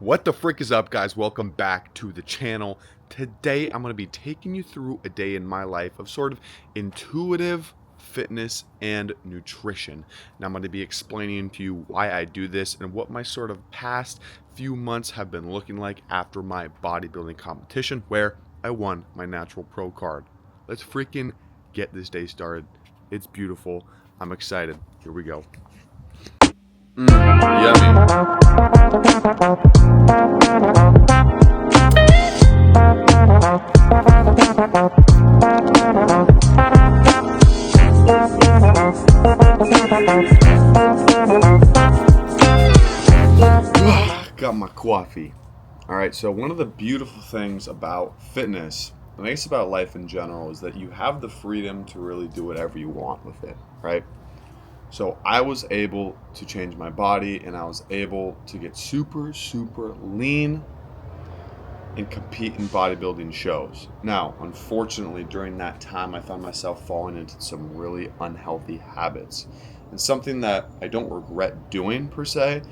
What the frick is up, guys? Welcome back to the channel. Today I'm going to be taking you through a day in my life of sort of intuitive fitness and nutrition. Now I'm going to be explaining to you why I do this and what my sort of past few months have been looking like after my bodybuilding competition where I won my natural pro card. Let's freaking get this day started. It's beautiful. I'm excited. Here we go. Yummy. Got my coffee. Alright, so one of the beautiful things about fitness, and I guess about life in general, is that you have the freedom to really do whatever you want with it, right? So I was able to change my body and I was able to get super lean and compete in bodybuilding shows. Now, unfortunately, during that time, I found myself falling into some really unhealthy habits. And something that I don't regret doing per se,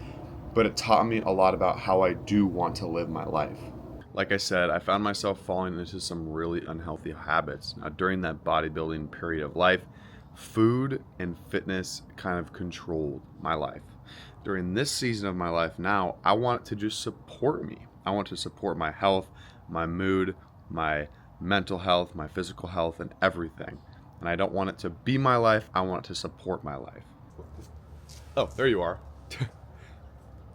but it taught me a lot about how I do want to live my life. Like I said, I found myself falling into some really unhealthy habits. Now, during that bodybuilding period of life, food and fitness kind of controlled my life. During this season of my life now, I want it to just support me. I want to support my health, my mood, my mental health, my physical health, and everything. And I don't want it to be my life. I want it to support my life. Oh, there you are.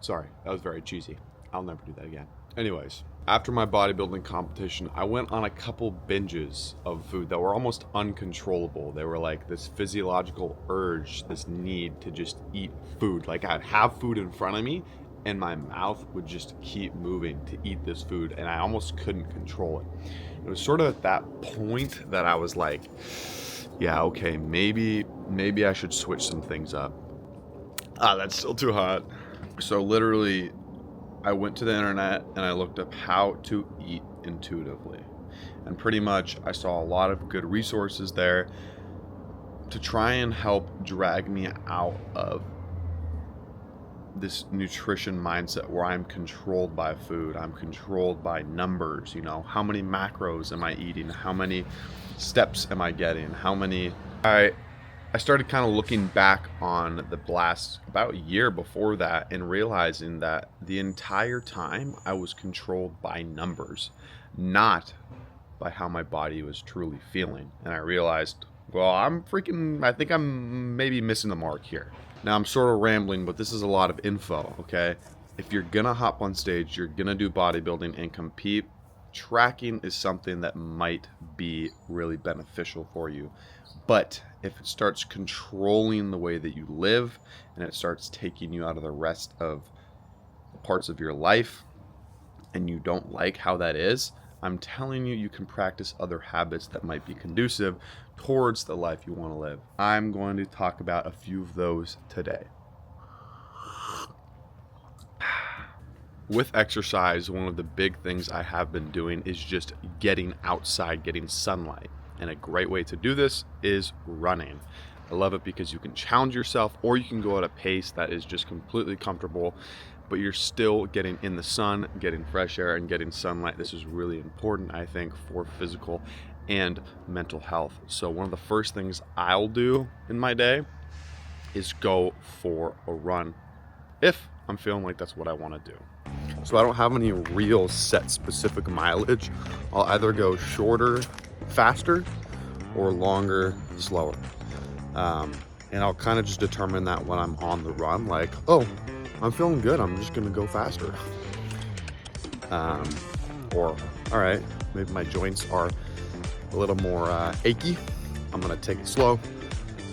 Sorry, that was very cheesy. I'll never do that again. Anyways, after my bodybuilding competition, I went on a couple binges of food that were almost uncontrollable. They were like this physiological urge, this need to just eat food. Like I'd have food in front of me and my mouth would just keep moving to eat this food and I almost couldn't control it. It was sort of at that point that I was like, yeah, okay, maybe I should switch some things up. That's still too hot. So literally, I went to the internet and I looked up how to eat intuitively. And pretty much I saw a lot of good resources there to try and help drag me out of this nutrition mindset where I'm controlled by food. I'm controlled by numbers, how many macros am I eating? How many steps am I getting? I started kind of looking back on the last about a year before that and realizing that the entire time I was controlled by numbers, not by how my body was truly feeling. And I realized, well, I think I'm maybe missing the mark here. Now I'm sort of rambling, but this is a lot of info, okay? If you're gonna hop on stage, you're gonna do bodybuilding and compete, tracking is something that might be really beneficial for you. But if it starts controlling the way that you live and it starts taking you out of the rest of parts of your life and you don't like how that is, I'm telling you, you can practice other habits that might be conducive towards the life you want to live. I'm going to talk about a few of those today. With exercise, one of the big things I have been doing is just getting outside, getting sunlight. And a great way to do this is running. I love it because you can challenge yourself or you can go at a pace that is just completely comfortable, but you're still getting in the sun, getting fresh air, and getting sunlight. This is really important, I think, for physical and mental health. So one of the first things I'll do in my day is go for a run if I'm feeling like that's what I want to do. So I don't have any real set specific mileage. I'll either go shorter, faster, or longer, slower. And I'll kind of just determine that when I'm on the run, like, oh, I'm feeling good, I'm just gonna go faster. Or, all right, maybe my joints are a little more achy, I'm gonna take it slow,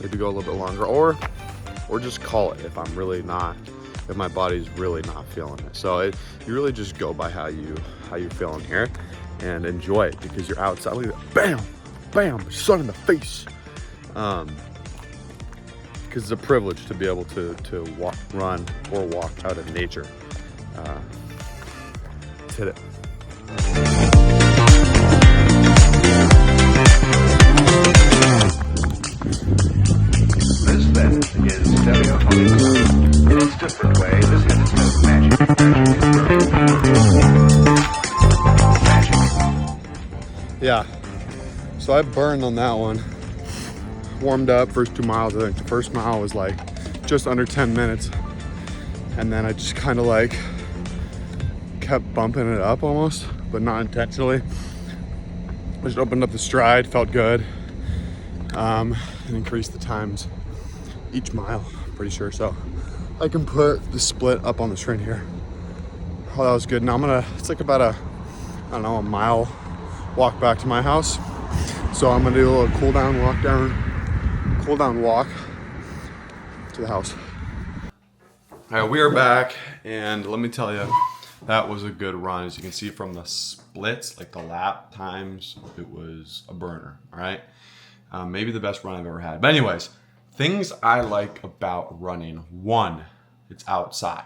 maybe go a little bit longer, or just call it if my body's really not feeling it. So you really just go by how you're feeling here and enjoy it because you're outside. Look at that. Bam, sun in the face. Because it's a privilege to be able to run or walk out in nature. Let's hit it. This then is stereophonic. In its different way, this has its own magic. Yeah, so I burned on that one. Warmed up first 2 miles. I think the first mile was like just under 10 minutes. And then I just kind of like kept bumping it up almost, but not intentionally. I just opened up the stride, felt good, and increased the times each mile, I'm pretty sure. So I can put the split up on the screen here. Oh, that was good. Now it's like about a mile walk back to my house. So I'm gonna do a little cool down walk to the house. All right, we are back, and let me tell you, that was a good run. As you can see from the splits, like the lap times, it was a burner, all right? Maybe the best run I've ever had. But anyways, things I like about running. One, it's outside.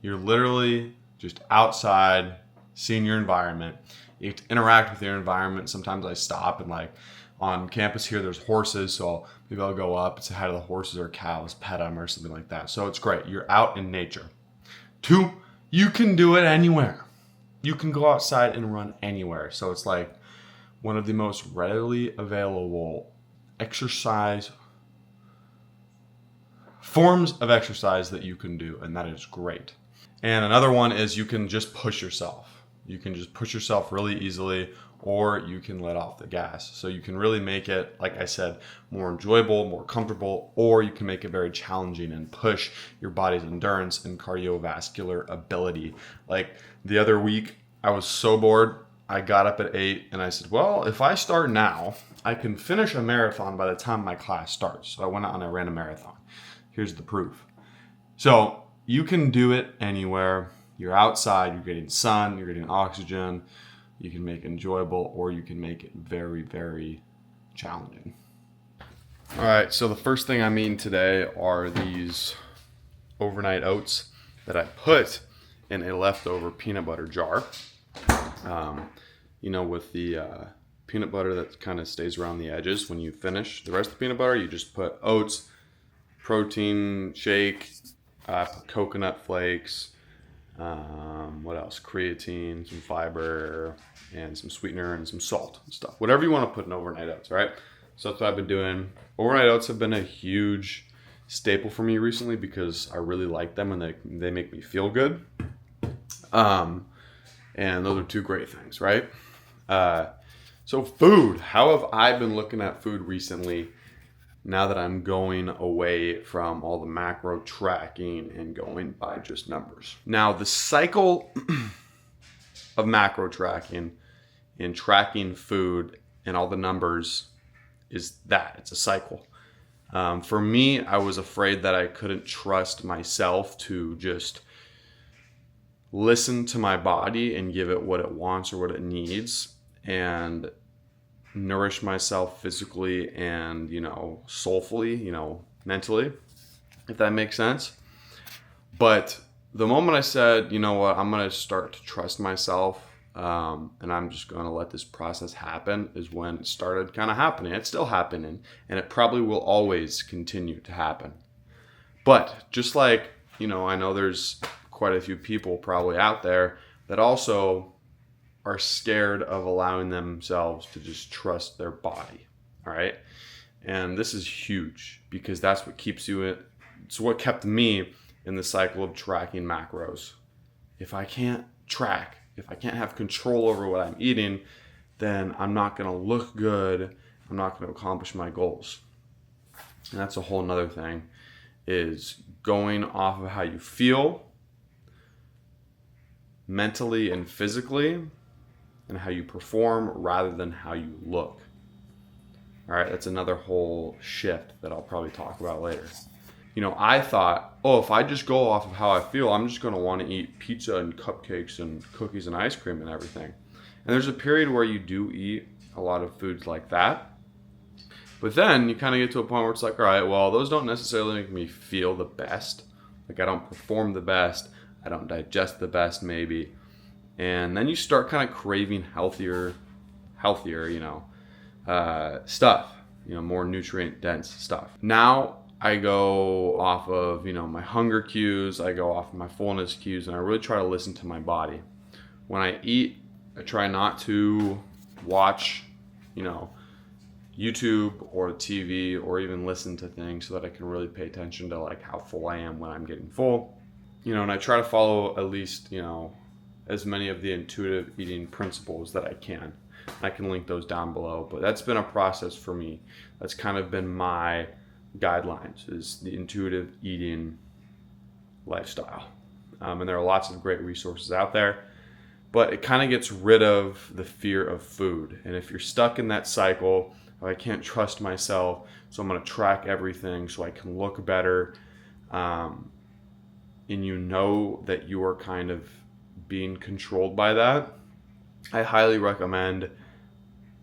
You're literally just outside, seeing your environment. You get to interact with your environment. Sometimes I stop and like on campus here, there's horses. So maybe I'll go up, say hi to the horses or cows, pet them or something like that. So it's great. You're out in nature. Two, you can do it anywhere. You can go outside and run anywhere. So it's like one of the most readily available forms of exercise that you can do, and that is great. And another one is you can just push yourself. You can just push yourself really easily, or you can let off the gas. So you can really make it, like I said, more enjoyable, more comfortable, or you can make it very challenging and push your body's endurance and cardiovascular ability. Like the other week, I was so bored. I got up at 8 and I said, well, if I start now, I can finish a marathon by the time my class starts. So I went out and I ran a marathon. Here's the proof. So you can do it anywhere. You're outside, you're getting sun, you're getting oxygen. You can make it enjoyable, or you can make it very, very challenging. All right, so the first thing I mean today are these overnight oats that I put in a leftover peanut butter jar. With the peanut butter that kind of stays around the edges. When you finish the rest of the peanut butter, you just put oats, protein shake, coconut flakes, what else? Creatine, some fiber, and some sweetener and some salt and stuff. Whatever you want to put in overnight oats, right? So that's what I've been doing. Overnight oats have been a huge staple for me recently because I really like them and they make me feel good. And those are two great things, right? So food. How have I been looking at food recently now that I'm going away from all the macro tracking and going by just numbers? Now, the cycle of macro tracking and tracking food and all the numbers is that. It's a cycle. For me, I was afraid that I couldn't trust myself to just listen to my body and give it what it wants or what it needs and nourish myself physically and, soulfully, mentally, if that makes sense. But the moment I said, you know what, I'm going to start to trust myself, and I'm just going to let this process happen, is when it started kind of happening. It's still happening, and it probably will always continue to happen. But just like, I know there's quite a few people probably out there that also are scared of allowing themselves to just trust their body, all right? And this is huge because that's what keeps you in. It's what kept me in the cycle of tracking macros. If I can't track, if I can't have control over what I'm eating, then I'm not gonna look good. I'm not gonna accomplish my goals. And that's a whole nother thing, is going off of how you feel mentally and physically, and how you perform rather than how you look. All right, that's another whole shift that I'll probably talk about later. I thought, if I just go off of how I feel, I'm just going to want to eat pizza and cupcakes and cookies and ice cream and everything. And there's a period where you do eat a lot of foods like that. But then you kind of get to a point where it's like, all right, well, those don't necessarily make me feel the best. Like I don't perform the best. I don't digest the best maybe. And then you start kind of craving healthier, stuff, more nutrient dense stuff. Now I go off of, my hunger cues, I go off of my fullness cues, and I really try to listen to my body. when I eat, I try not to watch, YouTube or TV or even listen to things so that I can really pay attention to like how full I am when I'm getting full. And I try to follow at least, as many of the intuitive eating principles that I can. I can link those down below, but that's been a process for me. That's kind of been my guidelines, is the intuitive eating lifestyle. And there are lots of great resources out there, but it kind of gets rid of the fear of food. And if you're stuck in that cycle, I can't trust myself, so I'm going to track everything so I can look better. And that you are kind of being controlled by that. I highly recommend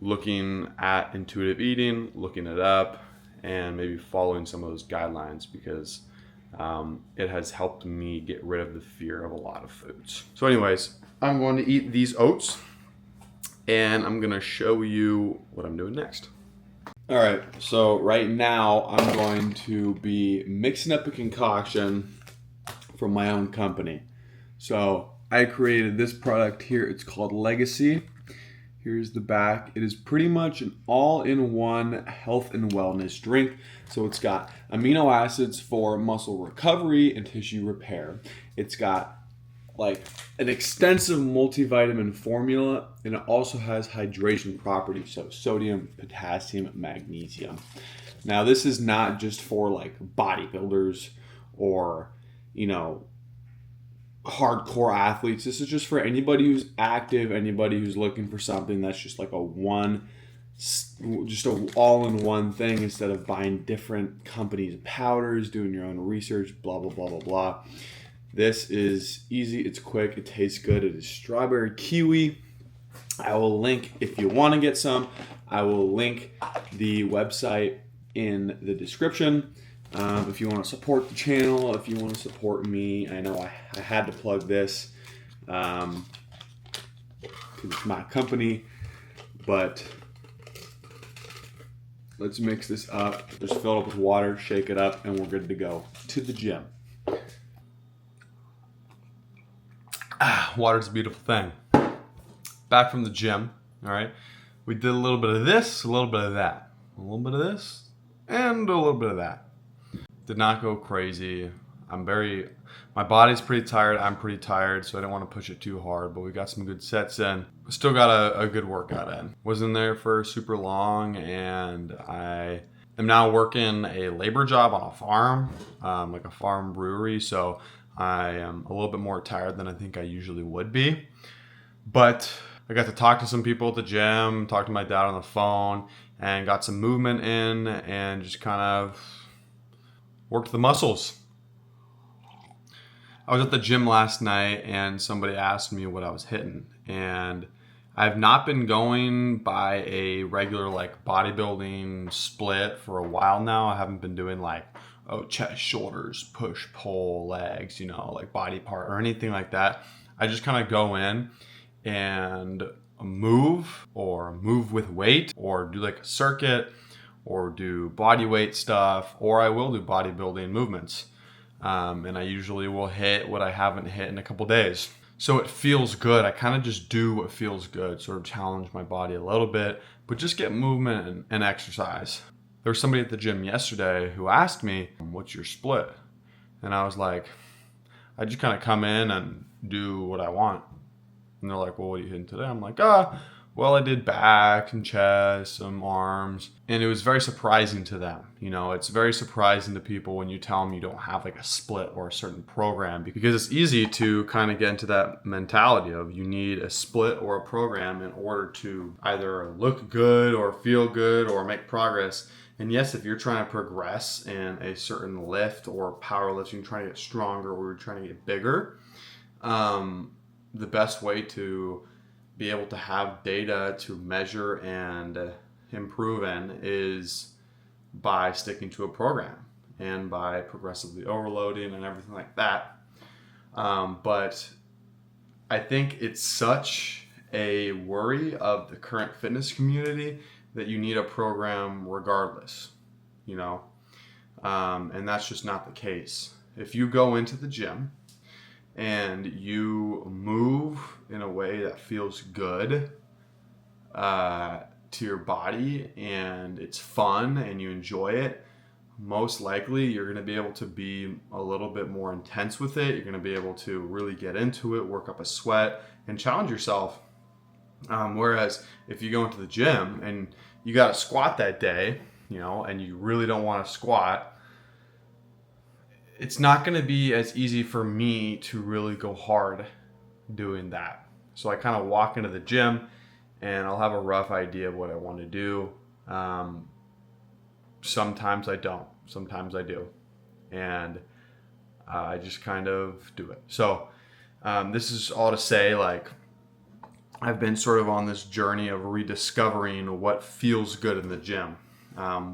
looking at intuitive eating, looking it up, and maybe following some of those guidelines, because it has helped me get rid of the fear of a lot of foods. So anyways, I'm going to eat these oats, and I'm going to show you what I'm doing next. All right, so right now I'm going to be mixing up a concoction from my own company. So I created this product here. It's called Legacy. Here's the back. It is pretty much an all-in-one health and wellness drink. So it's got amino acids for muscle recovery and tissue repair. It's got like an extensive multivitamin formula, and it also has hydration properties, so sodium, potassium, magnesium. Now this is not just for like bodybuilders or hardcore athletes. This is just for anybody who's active, anybody who's looking for something that's just like just an all-in-one thing, instead of buying different companies' powders, doing your own research, blah blah blah blah blah. This is easy, it's quick, it tastes good. It is strawberry kiwi. I will link, if you want to get some, I will link the website in the description. If you want to support the channel, if you want to support me, I know I had to plug this to my company, but let's mix this up. Just fill it up with water, shake it up, and we're good to go to the gym. Water's a beautiful thing. Back from the gym, all right? We did a little bit of this, a little bit of that. A little bit of this, and a little bit of that. Did not go crazy. My body's pretty tired, I'm pretty tired, so I didn't want to push it too hard, but we got some good sets in. We still got a good workout in. Wasn't there for super long, and I am now working a labor job on a farm, like a farm brewery, so I am a little bit more tired than I think I usually would be. But I got to talk to some people at the gym, talk to my dad on the phone, and got some movement in, and just kind of worked the muscles. I was at the gym last night and somebody asked me what I was hitting, and I've not been going by a regular like bodybuilding split for a while now. I haven't been doing like chest, shoulders, push, pull, legs, like body part or anything like that. I just kind of go in and move, or move with weight, or do like a circuit, or do body weight stuff, or I will do bodybuilding movements. And I usually will hit what I haven't hit in a couple days. So it feels good. I kind of just do what feels good, sort of challenge my body a little bit, but just get movement and exercise. There was somebody at the gym yesterday who asked me, what's your split? And I was like, I just kind of come in and do what I want. And they're like, well, what are you hitting today? I'm like, well, I did back and chest, some arms. And it was very surprising to them. It's very surprising to people when you tell them you don't have like a split or a certain program, because it's easy to kind of get into that mentality of you need a split or a program in order to either look good or feel good or make progress. And yes, if you're trying to progress in a certain lift or powerlifting, trying to get stronger or you're trying to get bigger, the best way to be able to have data to measure and improve in is by sticking to a program and by progressively overloading and everything like that. But I think it's such a worry of the current fitness community that you need a program regardless, and that's just not the case. If you go into the gym and you move in a way that feels good to your body and it's fun and you enjoy it, most likely you're going to be able to be a little bit more intense with it. You're going to be able to really get into it, work up a sweat, and challenge yourself. Whereas if you go into the gym and you got to squat that day, and you really don't want to squat, it's not going to be as easy for me to really go hard doing that. So I kind of walk into the gym and I'll have a rough idea of what I want to do. Sometimes I don't. Sometimes I do. And I just kind of do it. So this is all to say, like, I've been sort of on this journey of rediscovering what feels good in the gym,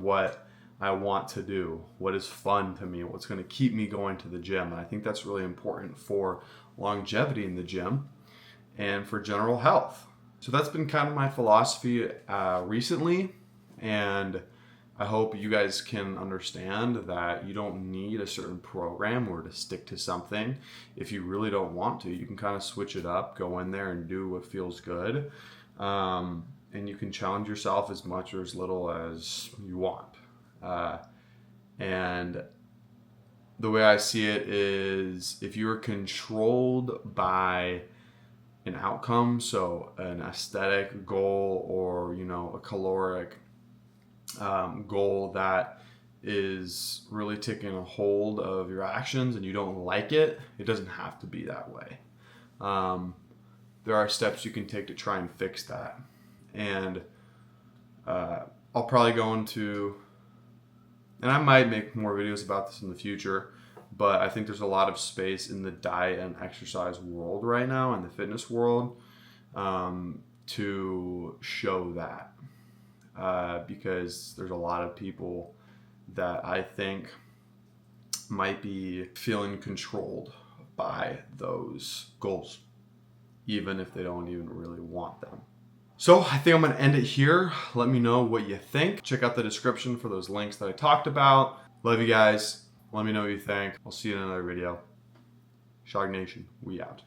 what I want to do, what is fun to me, what's going to keep me going to the gym. And I think that's really important for longevity in the gym and for general health. So that's been kind of my philosophy recently, and I hope you guys can understand that you don't need a certain program or to stick to something. If you really don't want to, you can kind of switch it up, go in there and do what feels good, and you can challenge yourself as much or as little as you want. And the way I see it is, if you're controlled by an outcome, so an aesthetic goal or a caloric goal that is really taking a hold of your actions and you don't like it, it doesn't have to be that way. There are steps you can take to try and fix that. And I'll probably go into, and I might make more videos about this in the future, but I think there's a lot of space in the diet and exercise world right now, in the fitness world, to show that. Because there's a lot of people that I think might be feeling controlled by those goals, even if they don't even really want them. So I think I'm going to end it here. Let me know what you think. Check out the description for those links that I talked about. Love you guys. Let me know what you think. I'll see you in another video. Shog Nation, we out.